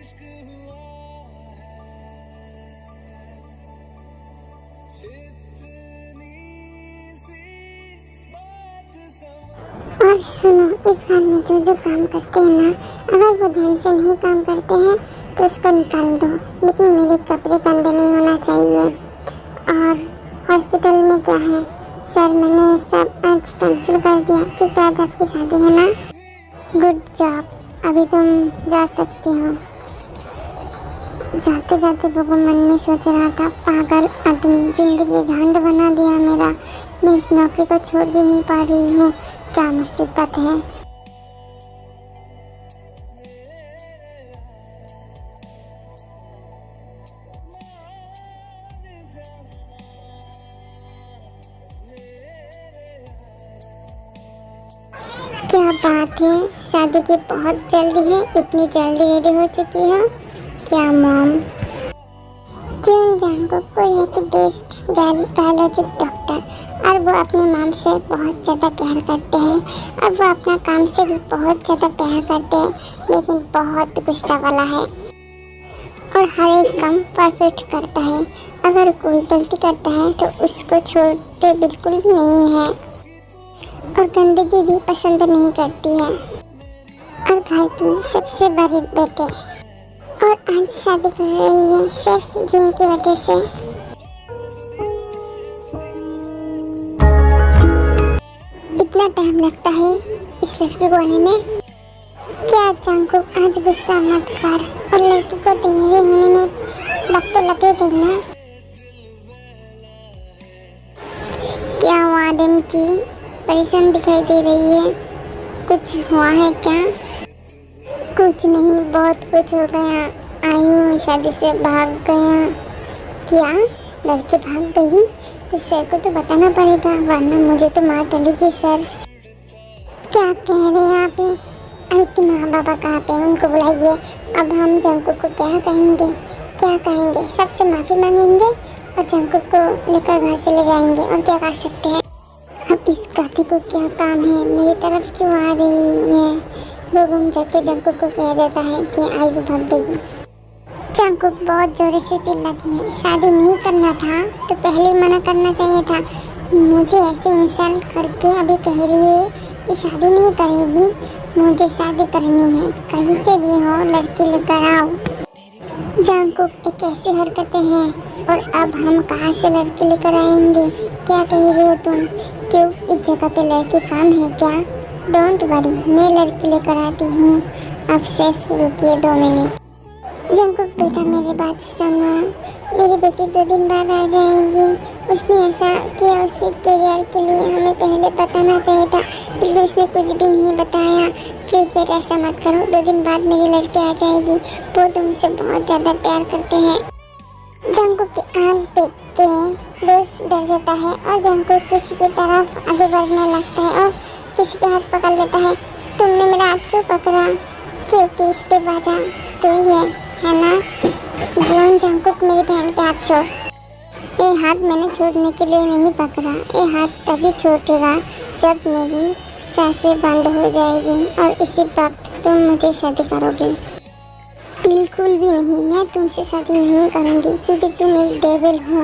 और सुनो, इस घर में जो जो काम करते हैं ना, अगर वो ध्यान से नहीं काम करते हैं तो उसको निकाल दो, लेकिन मेरे कपड़े गंदे नहीं होना चाहिए। और हॉस्पिटल में क्या है सर, मैंने सब आज कैंसिल कर दिया क्योंकि आज आपकी शादी है ना। गुड जॉब, अभी तुम जा सकती हो। जाते जाते बबू मन में सोच रहा था, पागल आदमी, जिंदगी झंड बना दिया मेरा। मैं इस नौकरी को छोड़ भी नहीं पा रही हूँ, क्या मुसीबत है। क्या बात है, शादी की बहुत जल्दी है, इतनी जल्दी रेडी हो चुकी हो क्या मॉम? क्यों जंगकुक को है कि बेस्ट बायोलॉजिक डॉक्टर, और वो अपनी मॉम से बहुत ज़्यादा प्यार करते हैं, और वो अपना काम से भी बहुत ज़्यादा प्यार करते हैं, लेकिन बहुत गुस्सा वाला है और हर एक काम परफेक्ट करता है। अगर कोई गलती करता है तो उसको छोड़ते बिल्कुल भी नहीं है, और गंदगी भी पसंद नहीं करती है, और घर की सबसे बड़ी बेटे, और आज शादी कर रही है सिर्फ जिनकी वजह से। इतना टाइम लगता है इस लड़की को आने में। क्या जंगकुक आज गुस्सा मत कर, और लड़की को तैयारी होने में वक्त तो लगेगा ही ना। क्या वार्डन की परेशान दिखाई दे रही है, कुछ हुआ है क्या? कुछ नहीं, बहुत कुछ हो गया। आई हूँ शादी से भाग गया। क्या लड़की भाग गई? तो सर को तो बताना पड़ेगा, वरना मुझे तो मार डलेगी सर। क्या कह रहे हैं आप? आपके माँ बाबा कहाँ पे हैं? उनको बुलाइए। अब हम जंगकुक को क्या कहेंगे? क्या कहेंगे? सबसे माफ़ी मांगेंगे और जंगकुक को लेकर घर चले जाएंगे, और क्या कर सकते हैं। अब इस गाती को क्या काम है, मेरी तरफ क्यों आ रही है? वो घूम जाके जंगकुक को कह देता है कि आयु भाग गई। जंगकुक बहुत जोर से चिल्लाती है, शादी नहीं करना था तो पहले ही मना करना चाहिए था। मुझे ऐसे इंसल्ट करके अभी कह रही है कि शादी नहीं करेगी। मुझे शादी करनी है, कहीं से भी हो लड़की लेकर आओ। जंगकुक एक ऐसी हरकतें हैं, और अब हम कहाँ से लड़की लेकर आएंगे? क्या कह रही हो तुम? क्यों इस जगह पे लड़की काम है क्या? डोंट वरी, मैं लड़की लेकर आती हूँ, अब सिर्फ रुकिए 2 मिनट। जंगकुक बेटा मेरी बात सुनो, मेरी बेटी 2 दिन बाद आ जाएगी। उसने ऐसा किया, उसके करियर के लिए हमें पहले बताना चाहिए था, लेकिन उसने कुछ भी नहीं बताया। प्लीज़ बेटा ऐसा मत करो, 2 दिन बाद मेरी लड़की आ जाएगी। वो तुमसे बहुत ज़्यादा प्यार करते हैं। जंगकुक की आँख देख के रोज डर जाता है, और जंगकुक किसी की तरफ आगे बढ़ने लगता है और किसी के हाथ पकड़ लेता है। तुमने मेरा हाथ क्यों पकड़ा? क्योंकि इसके वजह तू ही है ना? जीवन जंगकुक, मेरी बहन के हाथ छोड़। ये हाथ मैंने छोड़ने के लिए नहीं पकड़ा, ये हाथ तभी छूटेगा जब मेरी सांसें बंद हो जाएगी, और इसी वक्त तुम मुझे शादी करोगे। बिल्कुल भी नहीं, मैं तुमसे शादी नहीं करूँगी, क्योंकि तुम एक डेविल हो,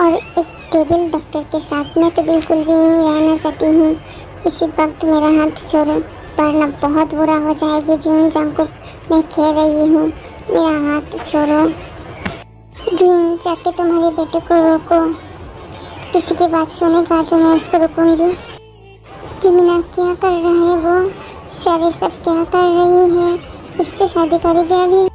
और एक डेविल डॉक्टर के साथ मैं तो बिल्कुल भी नहीं रहना चाहती हूँ। इसी वक्त मेरा हाथ छोड़ो, वरना बहुत बुरा हो जाएगी। जीवन जंगकुक, मैं कह रही हूँ, मेरा हाथ छोड़ो। जीन, जाके तुम्हारे बेटे को रोको। किसी की बात सुनेगा जो मैं उसको रोकूंगी। जिमिना, क्या कर रहा है वो? सारे सब क्या कर रही है? इससे शादी करेगी अभी?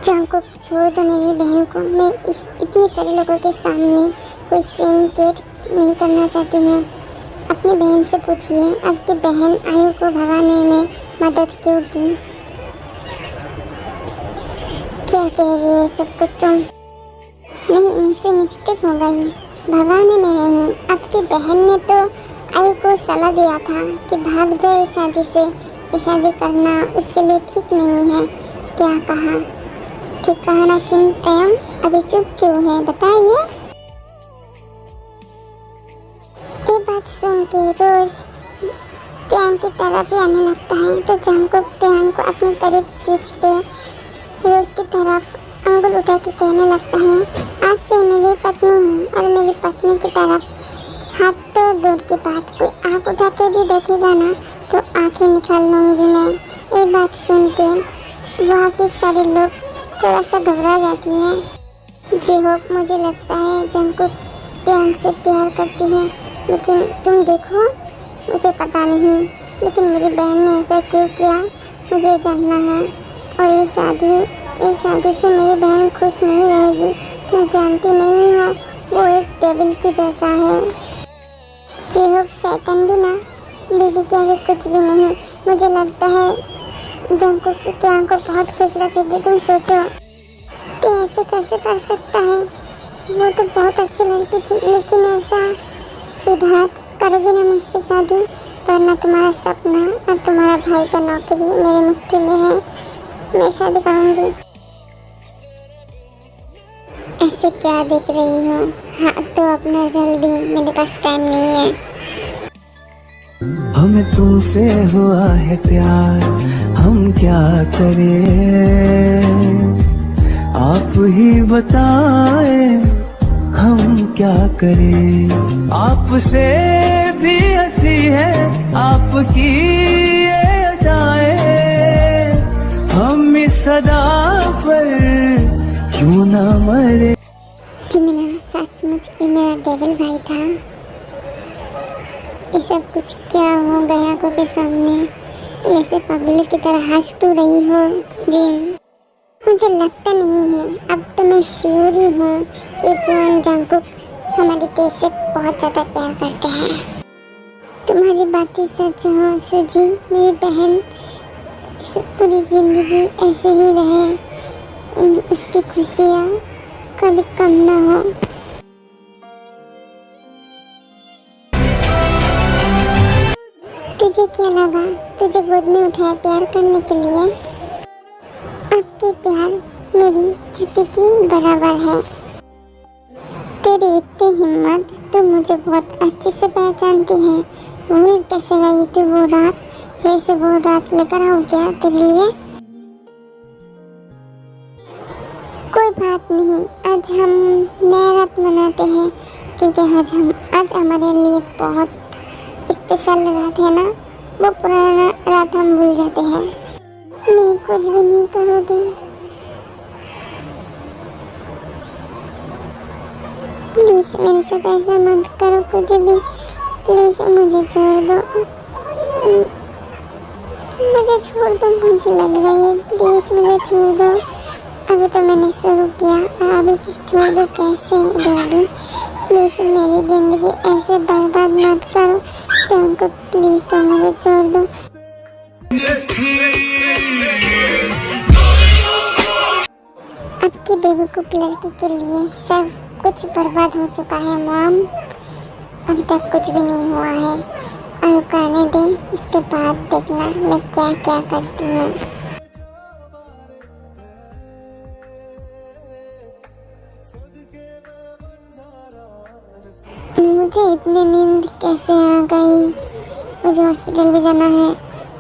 जंगकुक, छोड़ दो मेरी बहन को। मैं इस इतने सारे लोगों के सामने कोई सीन क्रिएट नहीं करना चाहती हूँ। अपनी बहन से पूछिए, आपकी बहन आयु को भगाने में मदद क्यों की? क्या कह रही हो सब कुछ तुम? नहीं, मुझसे मिस्टेक हो गई, भगाने में नहीं। आपकी बहन ने तो आयु को सलाह दिया था कि भाग जाए शादी से, ये शादी करना उसके लिए ठीक नहीं है। क्या कहा? ठीक कहा ना? किन तयम अभी चुप क्यों है, बताइए। ये बात सुन के रोज त्यान की तरफ ही आने लगता है, तो जंगकुक त्यान को अपनी तरफ खींच के रोज की तरफ अंगुल उठा के कहने लगता है, आज से मेरी पत्नी है और मेरी पत्नी की तरफ हाथ तो दूर की बात, कोई आँख उठा के भी देखेगा ना तो आंखें निकाल लूंगी मैं। ये बात सुन के वहाँ के सारे लोग थोड़ा सा घबरा जाती है। जी होप, मुझे लगता है जंकुक त्यांग से प्यार करती है, लेकिन तुम देखो, मुझे पता नहीं, लेकिन मेरी बहन ने ऐसा क्यों किया मुझे जानना है। और ये शादी से मेरी बहन खुश नहीं रहेगी। तुम जानती नहीं हो, वो एक टेबल के जैसा है। जी होप, शैतान भी ना बीबी के आगे कुछ भी नहीं। मुझे लगता है जंकुक त्यांग को बहुत खुश रखेगी। तुम सोचो कि ऐसे कैसे कर सकता है। वो तो बहुत अच्छी लड़की थी, लेकिन ऐसा स्वीटहार्ट, करोगी ना मुझसे शादी, वरना तुम्हारा सपना और तुम्हारा भाई का नौकरी मेरी मुट्ठी में है। मैं शादी करूंगी। ऐसे क्या देख रही हो? हाँ तो अपना जल्दी, मेरे पास टाइम नहीं है। हमें तुमसे हुआ है प्यार, हम क्या करें, आप ही बताएं हम क्या करें। आपसे भी हंसी है आपकी ये अदाएं, हम इस सदा पर क्यों ना मरे। जिमिना, सचमुच ये मेरा डेविल भाई था। ये सब कुछ क्या हो गया को के सामने? तुम ऐसे पागलों की तरह हंस तो रही हो जिम। मुझे लगता नहीं है, अब तो मैं श्योर ही हूँ कि जॉन जंकुक हमारी तेज से बहुत ज़्यादा प्यार करते हैं। तुम्हारी बातें सच हो सुजी, मेरी बहन पूरी जिंदगी ऐसे ही रहे, उसकी खुशियाँ कभी कम ना हो। तुझे क्या लगा तुझे गोद में उठाया प्यार करने के लिए? आपके प्यार मेरी जिंदगी की बराबर है। तेरी इतनी हिम्मत, तू मुझे बहुत अच्छे से पहचानती है। भूल कैसे गई थी वो रात? फिर से वो रात लेकर आऊँ क्या तेरे लिए? कोई बात नहीं, आज हम नया रात मनाते हैं, क्योंकि आज हमारे लिए बहुत स्पेशल रात है ना। वो पुराना रात हम भूल जाते हैं। नहीं, कुछ भी नहीं करोगे? प्लीज मेरे साथ ऐसा मत करो, कुछ भी। प्लीज मुझे छोड़ दो, मुझे छोड़ दो, मुझे लग रही है। प्लीज मुझे छोड़ दो। अभी तो मैंने शुरू किया और अभी छोड़ दो कैसे बेबी? प्लीज मेरी जिंदगी ऐसे बर्बाद मत करो। तुमको प्लीज तो मुझे छोड़ दो। आपकी बेवकूफ लड़की के लिए सब कुछ बर्बाद हो चुका है मॉम। अभी तक कुछ भी नहीं हुआ है। और कहने दे, उसके बाद देखना मैं क्या क्या करती हूँ। मुझे इतनी नींद कैसे आ गई? मुझे हॉस्पिटल भी जाना है।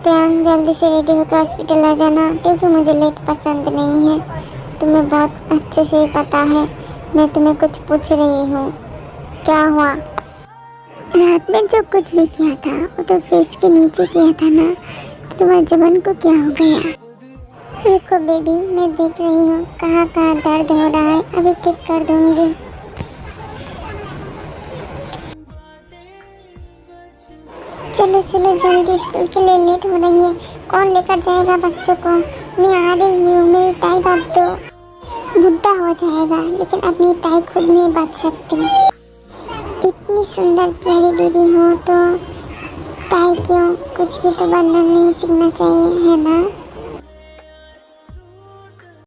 त्यांग, जल्दी से रेडी होकर हॉस्पिटल आ जाना, क्योंकि मुझे लेट पसंद नहीं है। तुम्हें बहुत अच्छे से पता है मैं तुम्हें कुछ पूछ रही हूँ। क्या हुआ? रात में जो कुछ भी किया था वो तो फेस के नीचे किया था ना, तो तुम्हारे जबान को क्या हो गया? रुको बेबी, मैं देख रही हूँ कहाँ कहाँ दर्द हो रहा है, अभी ठीक कर दूँगी। चलो चलो जल्दी, स्कूल के लिए लेट हो रही है। कौन लेकर जाएगा बच्चों को? मैं आ रही हूँ, मेरी टाई बांध दो। बुढ़ा हो जाएगा लेकिन अपनी टाई खुद नहीं बांध सकती। इतनी सुंदर प्यारी बेबी हो तो टाई क्यों? कुछ भी तो बांधना नहीं सीखना चाहिए, है ना?